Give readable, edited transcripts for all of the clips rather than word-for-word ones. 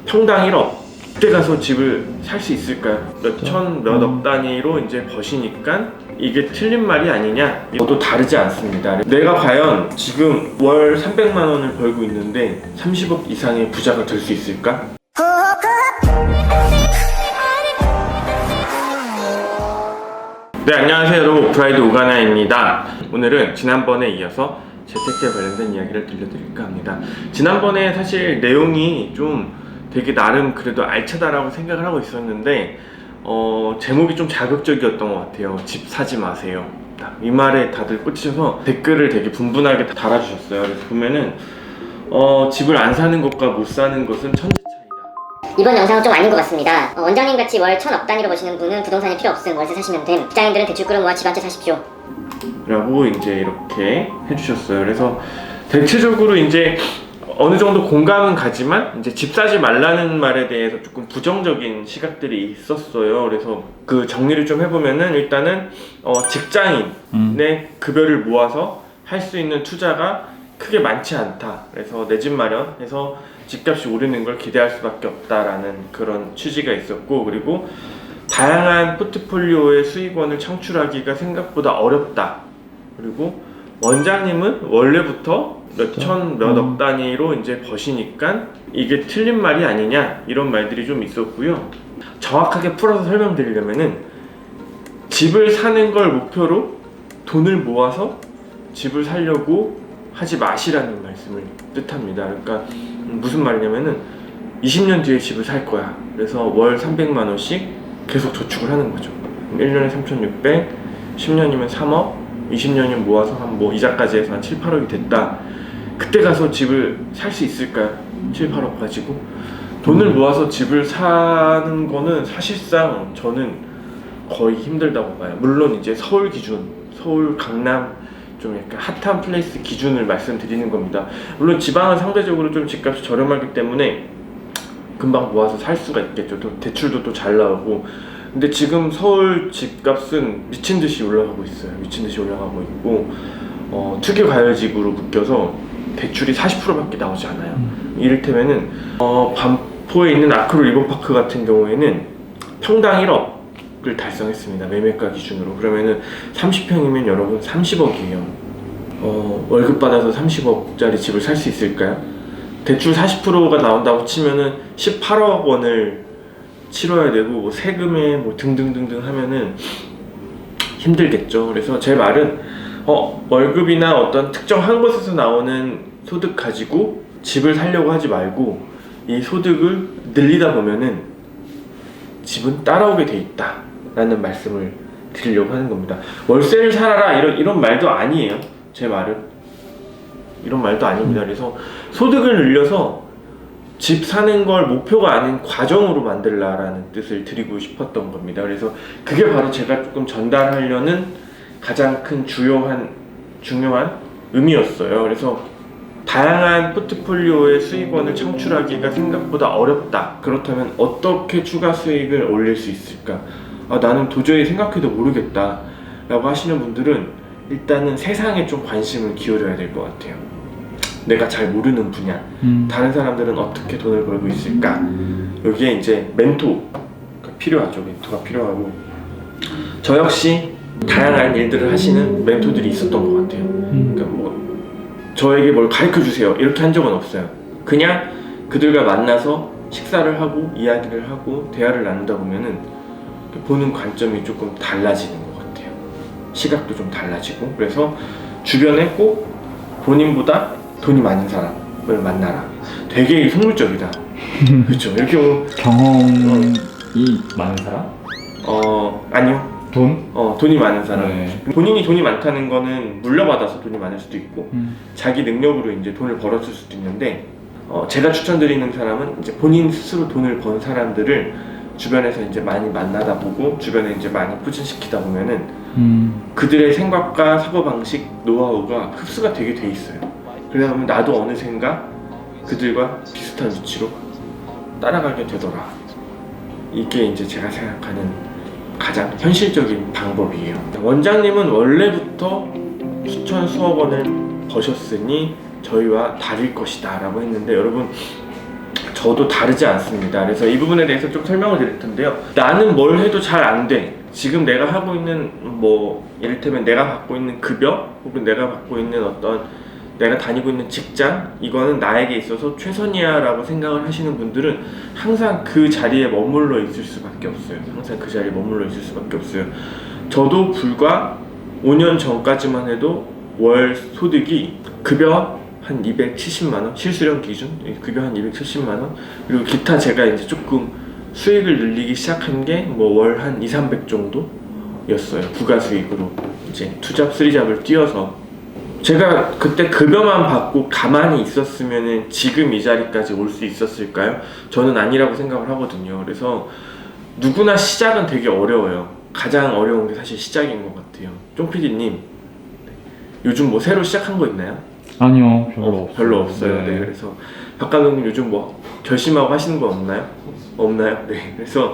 평당 1억 그때 가서 집을 살 수 있을까요? 몇천 몇억 단위로 이제 버시니까 이게 틀린 말이 아니냐? 이것도 다르지 않습니다. 내가 과연 지금 월 300만 원을 벌고 있는데 30억 이상의 부자가 될 수 있을까? 네, 안녕하세요 여러분, 오프라이드 오가나입니다. 오늘은 지난번에 이어서 재테크에 관련된 이야기를 들려드릴까 합니다. 지난번에 사실 내용이 좀 되게 나름 그래도 알차다라고 생각을 하고 있었는데 제목이 좀 자극적이었던 것 같아요. 집 사지 마세요. 이 말에 다들 꽂히셔서 댓글을 되게 분분하게 달아주셨어요. 그래서 보면은 집을 안 사는 것과 못 사는 것은 천지 차이다. 이번 영상은 좀 아닌 것 같습니다. 원장님 같이 월 1,000억 단위로 버시는 분은 부동산이 필요 없음 월세 사시면 됨. 직장인들은 대출 끌어모아 집 한 채 사십시오. 라고 이제 이렇게 해주셨어요. 그래서 대체적으로 이제 어느 정도 공감은 가지만 이제 집 사지 말라는 말에 대해서 조금 부정적인 시각들이 있었어요. 그래서 그 정리를 좀 해보면은 일단은 직장인의 급여를 모아서 할 수 있는 투자가 크게 많지 않다. 그래서 내 집 마련해서 집값이 오르는 걸 기대할 수밖에 없다라는 그런 취지가 있었고, 그리고 다양한 포트폴리오의 수익원을 창출하기가 생각보다 어렵다. 그리고 원장님은 원래부터 몇천 몇억 단위로 이제 버시니까 이게 틀린 말이 아니냐, 이런 말들이 좀 있었고요. 정확하게 풀어서 설명드리려면은 집을 사는 걸 목표로 돈을 모아서 집을 사려고 하지 마시라는 말씀을 뜻합니다. 그러니까 무슨 말이냐면은 20년 뒤에 집을 살 거야. 그래서 월 300만 원씩 계속 저축을 하는 거죠. 1년에 3,600, 10년이면 3억, 20년이면 모아서 한 뭐 이자까지 해서 한 7, 8억이 됐다. 그때 가서 집을 살 수 있을까요? 7, 8억 가지고? 돈을 모아서 집을 사는 거는 사실상 저는 거의 힘들다고 봐요. 물론 이제 서울 기준, 서울, 강남 좀 약간 핫한 플레이스 기준을 말씀드리는 겁니다. 물론 지방은 상대적으로 좀 집값이 저렴하기 때문에 금방 모아서 살 수가 있겠죠. 또 대출도 또 잘 나오고. 근데 지금 서울 집값은 미친 듯이 올라가고 있어요. 미친 듯이 올라가고 있고, 투기 과열지구로 묶여서 대출이 40%밖에 나오지 않아요. 이를테면은 반포에 있는 아크로 리버파크 같은 경우에는 평당 1억을 달성했습니다. 매매가 기준으로. 그러면은 30평이면 여러분 30억이에요. 월급 받아서 30억짜리 집을 살 수 있을까요? 대출 40%가 나온다고 치면은 18억 원을 치러야 되고, 뭐 세금에 뭐 등등등등 하면은 힘들겠죠. 그래서 제 말은 월급이나 어떤 특정한 곳에서 나오는 소득 가지고 집을 사려고 하지 말고 이 소득을 늘리다 보면은 집은 따라오게 돼 있다 라는 말씀을 드리려고 하는 겁니다. 월세를 살아라 이런 말도 아니에요. 제 말은 이런 말도 아닙니다. 그래서 소득을 늘려서 집 사는 걸 목표가 아닌 과정으로 만들라라는 뜻을 드리고 싶었던 겁니다. 그래서 그게 바로 제가 조금 전달하려는 가장 큰 중요한 의미였어요. 그래서 다양한 포트폴리오의 수익원을 창출하기가 생각보다 어렵다. 그렇다면 어떻게 추가 수익을 올릴 수 있을까? 나는 도저히 생각해도 모르겠다 라고 하시는 분들은 일단은 세상에 좀 관심을 기울여야 될 것 같아요. 내가 잘 모르는 분야, 다른 사람들은 어떻게 돈을 벌고 있을까? 여기에 이제 멘토가 필요하죠. 멘토가 필요하고, 저 역시 다양한 일들을 하시는 멘토들이 있었던 것 같아요. 그러니까 뭐 저에게 뭘 가르쳐 주세요 이렇게 한 적은 없어요. 그냥 그들과 만나서 식사를 하고 이야기를 하고 대화를 나누다 보면은 보는 관점이 조금 달라지는 것 같아요. 시각도 좀 달라지고. 그래서 주변에 꼭 본인보다 돈이 많은 사람을 만나라. 되게 속물적이다. 그렇죠. 이렇게 보면 경험이 많은 사람? 아니요. 돈? 돈이 많은 사람. 네. 본인이 돈이 많다는 거는 물려받아서 돈이 많을 수도 있고, 자기 능력으로 이제 돈을 벌었을 수도 있는데, 제가 추천드리는 사람은 이제 본인 스스로 돈을 번 사람들을 주변에서 이제 많이 만나다 보고, 주변에 이제 많이 포진시키다 보면은 그들의 생각과 사고방식, 노하우가 흡수가 되게 돼 있어요. 그러다 보면 나도 어느샌가 그들과 비슷한 위치로 따라가게 되더라. 이게 이제 제가 생각하는 가장 현실적인 방법이에요. 원장님은 원래부터 수천 수억 원을 버셨으니 저희와 다를 것이다 라고 했는데, 여러분 저도 다르지 않습니다. 그래서 이 부분에 대해서 좀 설명을 드릴 텐데요. 나는 뭘 해도 잘 안 돼. 지금 내가 하고 있는 뭐 이를테면 내가 받고 있는 급여 혹은 내가 받고 있는 어떤 내가 다니고 있는 직장 이거는 나에게 있어서 최선이야 라고 생각을 하시는 분들은 항상 그 자리에 머물러 있을 수밖에 없어요. 항상 그 자리에 머물러 있을 수밖에 없어요. 저도 불과 5년 전까지만 해도 월 소득이 급여 한 270만원, 실수령 기준 급여 한 270만원, 그리고 기타 제가 이제 조금 수익을 늘리기 시작한 게 뭐 월 한 200-300 정도였어요. 부가 수익으로 이제 투잡, 쓰리잡을 뛰어서 제가 그때 급여만 받고 가만히 있었으면 지금 이 자리까지 올 수 있었을까요? 저는 아니라고 생각을 하거든요. 그래서 누구나 시작은 되게 어려워요. 가장 어려운 게 사실 시작인 것 같아요. 쫑PD님 요즘 뭐 새로 시작한 거 있나요? 아니요, 별로 없어요. 별로 없어요. 네. 그래서 박 감독님 요즘 뭐 결심하고 하시는 거 없나요? 없나요? 네. 그래서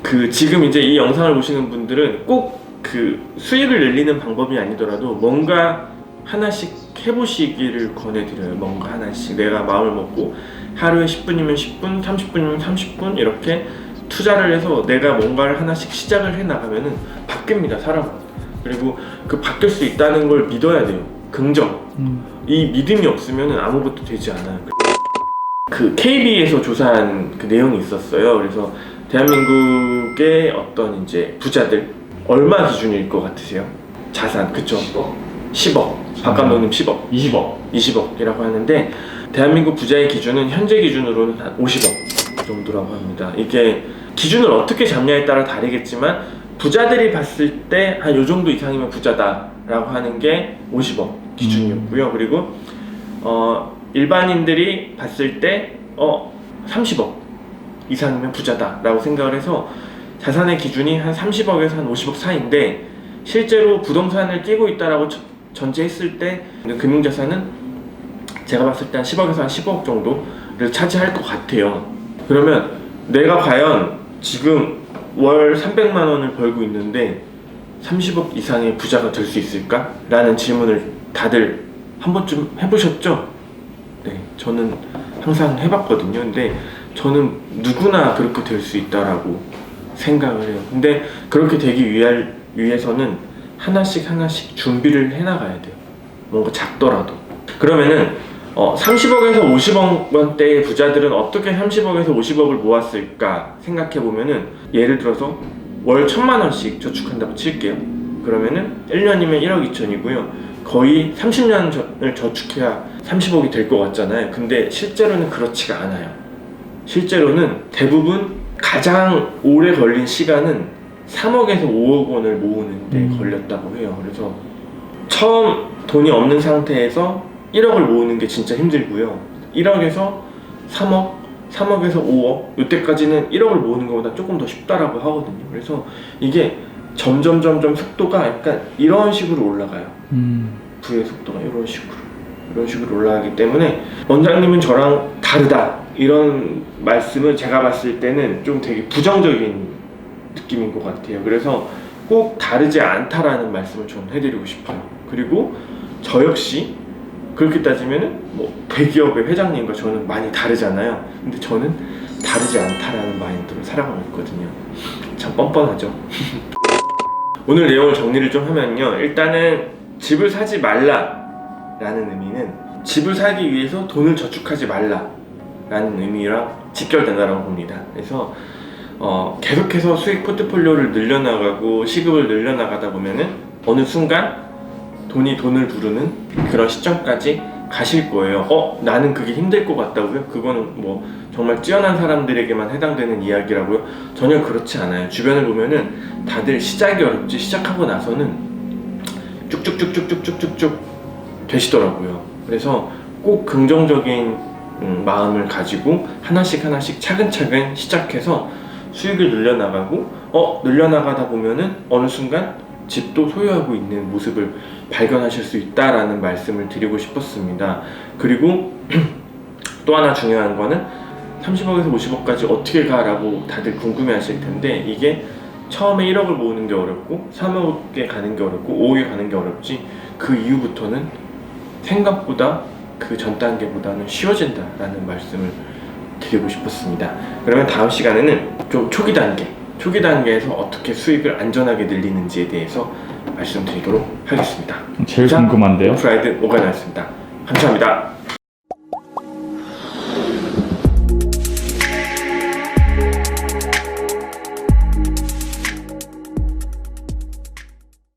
그 지금 이제 이 영상을 보시는 분들은 꼭 그 수익을 늘리는 방법이 아니더라도 뭔가 하나씩 해보시기를 권해드려요. 뭔가 하나씩 내가 마음을 먹고 하루에 10분이면 10분, 30분이면 30분 이렇게 투자를 해서 내가 뭔가를 하나씩 시작을 해 나가면은 바뀝니다, 사람은. 그리고 그 바뀔 수 있다는 걸 믿어야 돼요. 긍정. 이 믿음이 없으면은 아무것도 되지 않아요. 그 KB에서 조사한 그 내용이 있었어요. 그래서 대한민국의 어떤 이제 부자들 얼마 기준일 것 같으세요? 자산, 그쵸? 10억. 박 감독님 10억. 20억이라고 하는데 대한민국 부자의 기준은 현재 기준으로는 한 50억 정도라고 합니다. 이게 기준을 어떻게 잡냐에 따라 다르겠지만 부자들이 봤을 때 한 요 정도 이상이면 부자다라고 하는 게 50억 기준이었고요. 그리고 일반인들이 봤을 때 30억 이상이면 부자다라고 생각을 해서 자산의 기준이 한 30억에서 한 50억 사이인데 실제로 부동산을 끼고 있다라고 전제했을 때 금융자산은 제가 봤을 때 한 10억에서 한 15억 정도를 차지할 것 같아요. 그러면 내가 과연 지금 월 300만 원을 벌고 있는데 30억 이상의 부자가 될 수 있을까? 라는 질문을 다들 한 번쯤 해보셨죠? 네, 저는 항상 해봤거든요. 근데 저는 누구나 그렇게 될 수 있다라고 생각을 해요. 근데 그렇게 되기 위해서는 하나씩 준비를 해나가야 돼요. 뭔가 작더라도. 그러면은 30억에서 50억 원대의 부자들은 어떻게 30억에서 50억을 모았을까 생각해보면은 예를 들어서 월 1000만 원씩 저축한다고 칠게요. 그러면은 1년이면 1억 2천이고요. 거의 30년을 저축해야 30억이 될 것 같잖아요. 근데 실제로는 그렇지가 않아요. 실제로는 대부분 가장 오래 걸린 시간은 3억에서 5억 원을 모으는 데 걸렸다고 해요. 그래서 처음 돈이 없는 상태에서 1억을 모으는 게 진짜 힘들고요. 1억에서 3억, 3억에서 5억 이때까지는 1억을 모으는 것보다 조금 더 쉽다라고 하거든요. 그래서 이게 점점 속도가 약간 이런 식으로 올라가요. 부의 속도가 이런 식으로 올라가기 때문에 원장님은 저랑 다르다 이런 말씀을 제가 봤을 때는 좀 되게 부정적인 느낌인 것 같아요. 그래서 꼭 다르지 않다라는 말씀을 저는 해드리고 싶어요. 그리고 저 역시 그렇게 따지면은 뭐 대기업의 회장님과 저는 많이 다르잖아요. 근데 저는 다르지 않다라는 마인드로 살아가고 있거든요. 참 뻔뻔하죠. 오늘 내용을 정리를 좀 하면요. 일단은 집을 사지 말라라는 의미는 집을 사기 위해서 돈을 저축하지 말라라는 의미랑 직결된다고 봅니다. 그래서 계속해서 수익 포트폴리오를 늘려나가고 시급을 늘려나가다 보면은 어느 순간 돈이 돈을 부르는 그런 시점까지 가실 거예요. 나는 그게 힘들 것 같다고요? 그거는 뭐 정말 뛰어난 사람들에게만 해당되는 이야기라고요? 전혀 그렇지 않아요. 주변을 보면은 다들 시작이 어렵지 시작하고 나서는 쭉쭉쭉쭉쭉쭉쭉 되시더라고요. 그래서 꼭 긍정적인 마음을 가지고 하나씩 차근차근 시작해서 수익을 늘려나가고 늘려나가다 보면은 어느 순간 집도 소유하고 있는 모습을 발견하실 수 있다라는 말씀을 드리고 싶었습니다. 그리고 또 하나 중요한 거는 30억에서 50억까지 어떻게 가라고 다들 궁금해 하실 텐데 이게 처음에 1억을 모으는 게 어렵고 3억에 가는 게 어렵고 5억에 가는 게 어렵지 그 이후부터는 생각보다 그 전 단계보다는 쉬워진다라는 말씀을 드리고 싶었습니다. 그러면 다음 시간에는 좀 초기 단계에서 어떻게 수익을 안전하게 늘리는지에 대해서 말씀드리도록 하겠습니다. 제일 자, 궁금한데요. 오프라이드 오가나였습니다. 감사합니다.